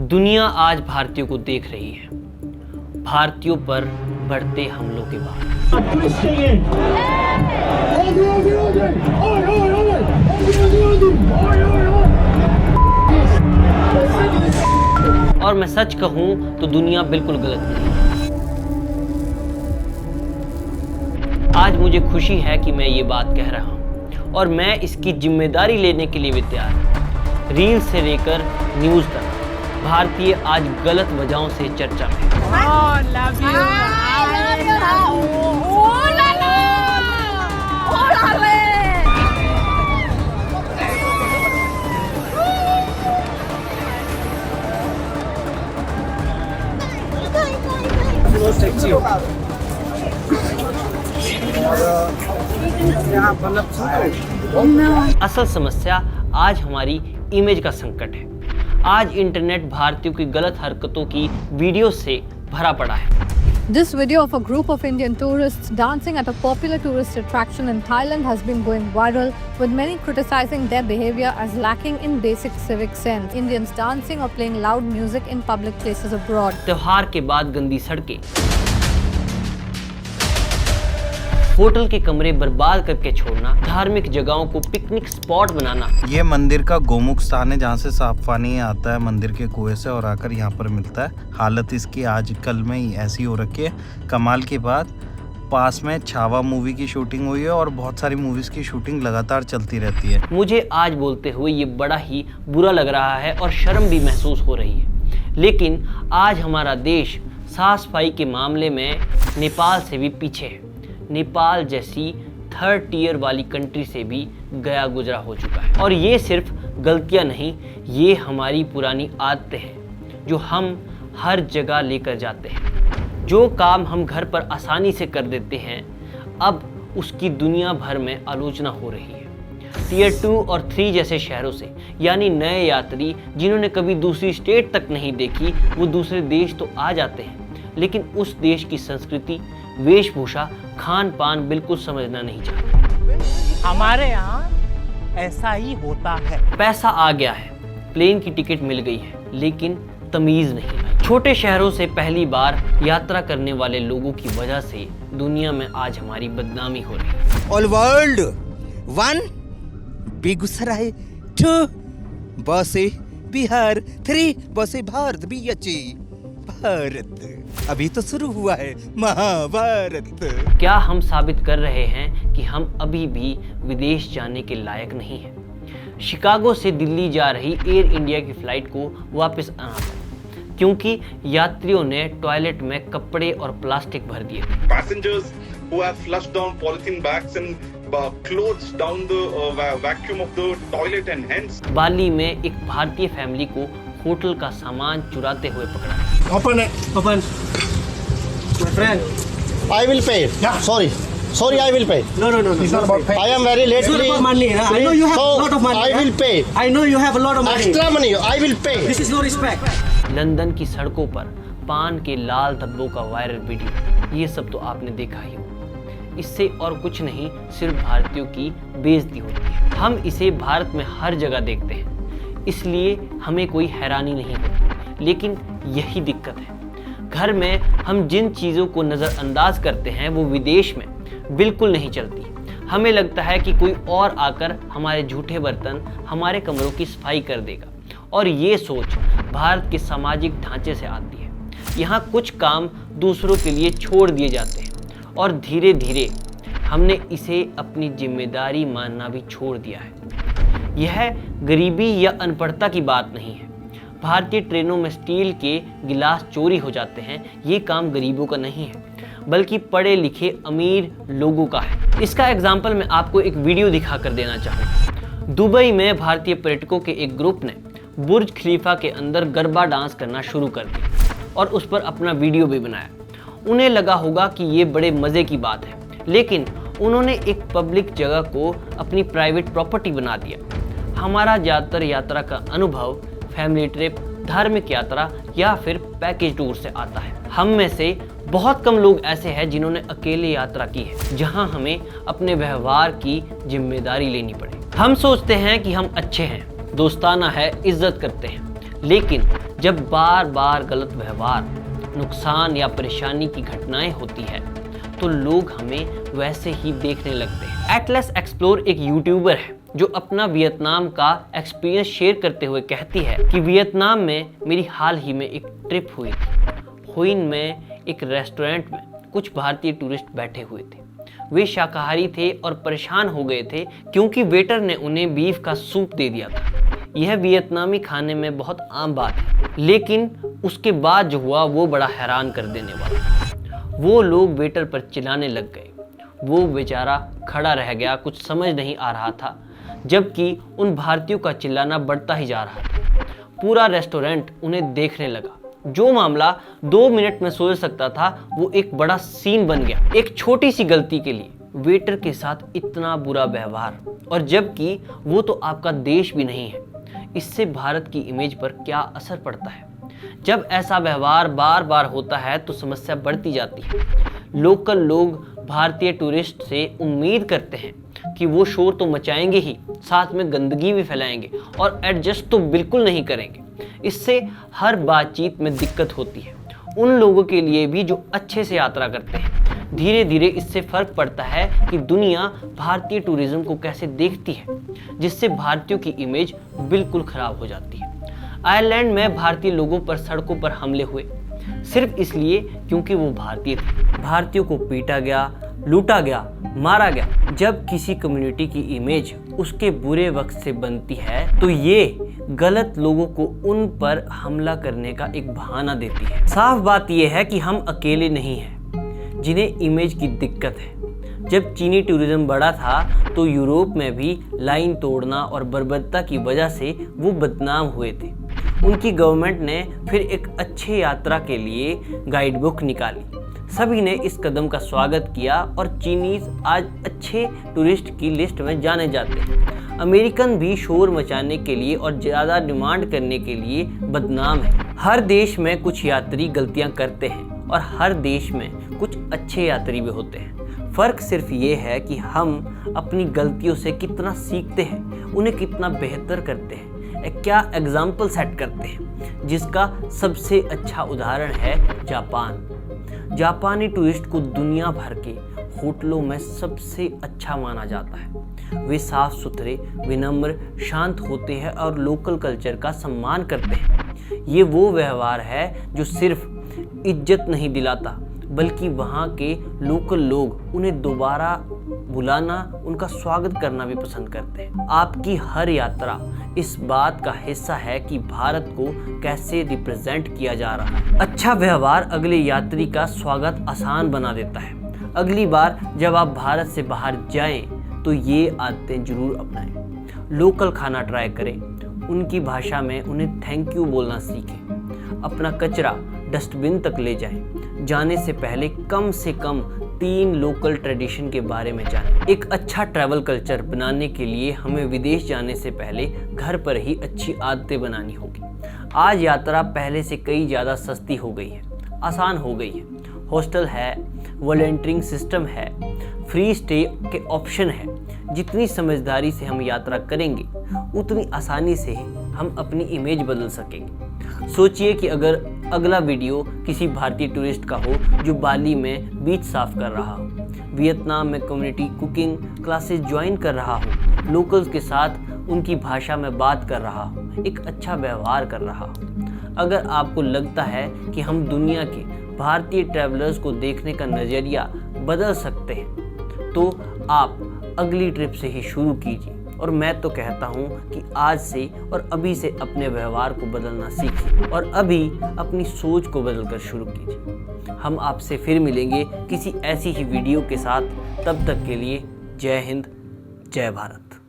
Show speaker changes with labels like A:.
A: दुनिया आज भारतीयों को देख रही है, भारतीयों पर बढ़ते हमलों के बाद। और मैं सच कहूं तो दुनिया बिल्कुल गलत नहीं है। आज मुझे खुशी है कि मैं ये बात कह रहा हूं और मैं इसकी जिम्मेदारी लेने के लिए भी तैयार हूं। रील से लेकर न्यूज तक भारतीय आज गलत वजहों से चर्चा में। असल समस्या आज हमारी इमेज का संकट है। आज इंटरनेट भारतीयों की गलत हरकतों की वीडियो से भरा पड़ा है।
B: This video of a group of Indian tourists dancing at a popular tourist attraction in Thailand has been going viral, with many criticizing their behavior as lacking in basic civic sense. Indians dancing or playing loud music in public places abroad.
A: त्योहार के बाद गंदी सड़कें, hotel के कमरे बर्बाद करके छोड़ना, धार्मिक जगहों को पिकनिक स्पॉट बनाना।
C: ये मंदिर का गोमुख स्थान है जहाँ से साफ पानी आता है मंदिर के कुएं से और आकर यहाँ पर मिलता है। हालत इसकी आज कल में ही ऐसी हो रखी है। कमाल की बात, पास में छावा मूवी की शूटिंग हुई है और बहुत सारी मूवीज की शूटिंग लगातार चलती रहती है।
A: मुझे आज बोलते हुए ये बड़ा ही बुरा लग रहा है और शर्म भी महसूस हो रही है, लेकिन आज हमारा देश साफ सफाई के मामले में नेपाल से भी पीछे है। नेपाल जैसी थर्ड टियर वाली कंट्री से भी गया गुजरा हो चुका है। और ये सिर्फ गलतियां नहीं, ये हमारी पुरानी आदतें हैं जो हम हर जगह लेकर जाते हैं। जो काम हम घर पर आसानी से कर देते हैं, अब उसकी दुनिया भर में आलोचना हो रही है। टियर 2 और 3 जैसे शहरों से, यानी नए यात्री जिन्होंने कभी दूसरी स्टेट तक नहीं देखी, वो दूसरे देश तो आ जाते हैं, लेकिन उस देश की संस्कृति, वेशभूषा, खान पान बिल्कुल समझना नहीं चाहते।
D: हमारे यहाँ ऐसा ही होता है।
A: पैसा आ गया है, प्लेन की टिकट मिल गई है, लेकिन तमीज नहीं। छोटे शहरों से पहली बार यात्रा करने वाले लोगों की वजह से दुनिया में आज हमारी बदनामी हो रही है।
E: ऑल वर्ल्ड 1 बेगूसराय 2 बसे बिहार 3 बसे भारत BHE भारत। अभी तो शुरू हुआ है महाभारत।
A: क्या हम साबित कर रहे हैं कि हम अभी भी विदेश जाने के लायक नहीं हैं? शिकागो से दिल्ली जा रही एयर इंडिया की फ्लाइट को वापस आना पड़ा क्योंकि यात्रियों ने टॉयलेट में कपड़े और प्लास्टिक भर दिए थे।
F: Passengers who have flushed down polythene bags and clothes down the vacuum of the toilet and hence
A: बाली में एक भारतीय फैमिली को होटल का सामान चुराते हुए पकड़ा।
G: Open it. Open. My friend.
H: I will pay.
G: Yeah.
H: Sorry, I will pay.
G: No. It's not about pay.
H: I am very late.
G: It's not about money. Huh? I know you have a lot of money.
H: I will pay.
G: I know you have a lot of money.
H: Extra money. I will pay.
G: This is no respect.
A: London की सड़कों पर पान के लाल धब्बों का viral video, ये सब तो आपने देखा ही होगा। इससे और कुछ नहीं, सिर्फ भारतीयों की बेइज्जती होती है। हम इसे भारत में हर जगह देखते हैं, इसलिए हमें कोई हैरानी नहीं होती, लेकिन यही दिक्कत है। घर में हम जिन चीज़ों को नज़रअंदाज करते हैं वो विदेश में बिल्कुल नहीं चलती। हमें लगता है कि कोई और आकर हमारे झूठे बर्तन, हमारे कमरों की सफाई कर देगा, और ये सोच भारत के सामाजिक ढांचे से आती है। यहाँ कुछ काम दूसरों के लिए छोड़ दिए जाते हैं और धीरे धीरे हमने इसे अपनी जिम्मेदारी मानना भी छोड़ दिया है। यह गरीबी या अनपढ़ता की बात नहीं है। भारतीय ट्रेनों में स्टील के गिलास चोरी हो जाते हैं, ये काम गरीबों का नहीं है, बल्कि पढ़े लिखे अमीर लोगों का है। इसका एग्जाम्पल मैं आपको एक वीडियो दिखा कर देना चाहूँगा। दुबई में भारतीय पर्यटकों के एक ग्रुप ने बुर्ज खलीफा के अंदर गरबा डांस करना शुरू कर दिया और उस पर अपना वीडियो भी बनाया। उन्हें लगा होगा कि ये बड़े मज़े की बात है, लेकिन उन्होंने एक पब्लिक जगह को अपनी प्राइवेट प्रॉपर्टी बना दिया। हमारा ज़्यादातर यात्रा का अनुभव फैमिली ट्रिप, धार्मिक यात्रा या फिर पैकेज टूर से आता है। हम में से बहुत कम लोग ऐसे हैं जिन्होंने अकेले यात्रा की है, जहां हमें अपने व्यवहार की जिम्मेदारी लेनी पड़े। हम सोचते हैं कि हम अच्छे हैं, दोस्ताना है, इज्जत करते हैं, लेकिन जब बार बार गलत व्यवहार, नुकसान या परेशानी की घटनाएं होती है तो लोग हमें वैसे ही देखने लगते हैं। एटलस एक्सप्लोर एक यूट्यूबर है जो अपना वियतनाम का एक्सपीरियंस शेयर करते हुए कहती है कि वियतनाम में मेरी हाल ही में एक ट्रिप हुई थी। हुइन में एक रेस्टोरेंट में कुछ भारतीय टूरिस्ट बैठे हुए थे। वे शाकाहारी थे और परेशान हो गए थे क्योंकि वेटर ने उन्हें बीफ का सूप दे दिया था। यह वियतनामी खाने में बहुत आम बात है, लेकिन उसके बाद जो हुआ वो बड़ा हैरान कर देने वाला था। वो लोग वेटर पर चिल्लाने लग गए। वो बेचारा खड़ा रह गया, कुछ समझ नहीं आ रहा था, जबकि उन भारतीयों का चिल्लाना बढ़ता ही जा रहा था। पूरा रेस्टोरेंट उन्हें देखने लगा। जो मामला 2 मिनट में सुलझ सकता था वो एक बड़ा सीन बन गया। एक छोटी सी गलती के लिए वेटर के साथ इतना बुरा व्यवहार, और जबकि वो तो आपका देश भी नहीं है। इससे भारत की इमेज पर क्या असर पड़ता है? जब ऐसा व्यवहार बार बार होता है तो समस्या बढ़ती जाती है। लोकल लोग भारतीय टूरिस्ट से उम्मीद करते हैं कि वो शोर तो मचाएंगे ही, साथ में गंदगी भी फैलाएंगे और एडजस्ट तो बिल्कुल नहीं करेंगे। इससे हर बातचीत में दिक्कत होती है। उन लोगों के लिए भी जो अच्छे से यात्रा करते हैं। धीरे धीरे इससे फर्क पड़ता है कि दुनिया भारतीय टूरिज्म को कैसे देखती है, जिससे भारतीयों की इमेज बिल्कुल खराब हो जाती है। आयरलैंड में भारतीय लोगों पर सड़कों पर हमले हुए सिर्फ इसलिए क्योंकि वो भारतीय थे। भारतीयों को पीटा गया, लूटा गया, मारा गया। जब किसी कम्युनिटी की इमेज उसके बुरे वक्त से बनती है तो ये गलत लोगों को उन पर हमला करने का एक बहाना देती है। साफ बात यह है कि हम अकेले नहीं हैं जिन्हें इमेज की दिक्कत है। जब चीनी टूरिज्म बढ़ा था तो यूरोप में भी लाइन तोड़ना और बर्बरता की वजह से वो बदनाम हुए थे। उनकी गवर्नमेंट ने फिर एक अच्छे यात्रा के लिए गाइड बुक निकाली। सभी ने इस कदम का स्वागत किया और चीनीज आज अच्छे टूरिस्ट की लिस्ट में जाने जाते हैं। अमेरिकन भी शोर मचाने के लिए और ज़्यादा डिमांड करने के लिए बदनाम है। हर देश में कुछ यात्री गलतियां करते हैं और हर देश में कुछ अच्छे यात्री भी होते हैं। फ़र्क सिर्फ ये है कि हम अपनी गलतियों से कितना सीखते हैं, उन्हें कितना बेहतर करते हैं, क्या एग्जाम्पल सेट करते हैं। जिसका सबसे अच्छा उदाहरण है जापान। जापानी टूरिस्ट को दुनिया भर के होटलों में सबसे अच्छा माना जाता है। वे साफ सुथरे, विनम्र, शांत होते हैं और लोकल कल्चर का सम्मान करते हैं। ये वो व्यवहार है जो सिर्फ इज्जत नहीं दिलाता, बल्कि वहाँ के लोकल लोग उन्हें दोबारा बुलाना, उनका स्वागत करना भी पसंद करते हैं। आपकी हर यात्रा इस बात का हिस्सा है कि भारत को कैसे रिप्रेजेंट किया जा रहा है। अच्छा व्यवहार अगले यात्री का स्वागत आसान बना देता है। अगली बार जब आप भारत से बाहर जाएं तो ये आदतें जरूर अपनाएं। लोकल खाना ट्राई करें, उनकी भाषा में उन्हें थैंक यू बोलना सीखें। अपना कचरा डस्टबिन तक ले जाएं। जाने से पहले कम से कम 3 लोकल ट्रेडिशन के बारे में जानें। एक अच्छा ट्रैवल कल्चर बनाने के लिए हमें विदेश जाने से पहले घर पर ही अच्छी आदतें बनानी होगी। आज यात्रा पहले से कई ज़्यादा सस्ती हो गई है, आसान हो गई है। हॉस्टल है, वॉलंटियरिंग सिस्टम है, फ्री स्टे के ऑप्शन है। जितनी समझदारी से हम यात्रा करेंगे उतनी आसानी से हम अपनी इमेज बदल सकेंगे। सोचिए कि अगर अगला वीडियो किसी भारतीय टूरिस्ट का हो जो बाली में बीच साफ कर रहा हो, वियतनाम में कम्युनिटी कुकिंग क्लासेस ज्वाइन कर रहा हो, लोकल्स के साथ उनकी भाषा में बात कर रहा हो, एक अच्छा व्यवहार कर रहा हो। अगर आपको लगता है कि हम दुनिया के भारतीय ट्रैवलर्स को देखने का नज़रिया बदल सकते हैं तो आप अगली ट्रिप से ही शुरू कीजिए। और मैं तो कहता हूँ कि आज से और अभी से अपने व्यवहार को बदलना सीखिए और अभी अपनी सोच को बदलकर शुरू कीजिए। हम आपसे फिर मिलेंगे किसी ऐसी ही वीडियो के साथ। तब तक के लिए जय हिंद, जय भारत।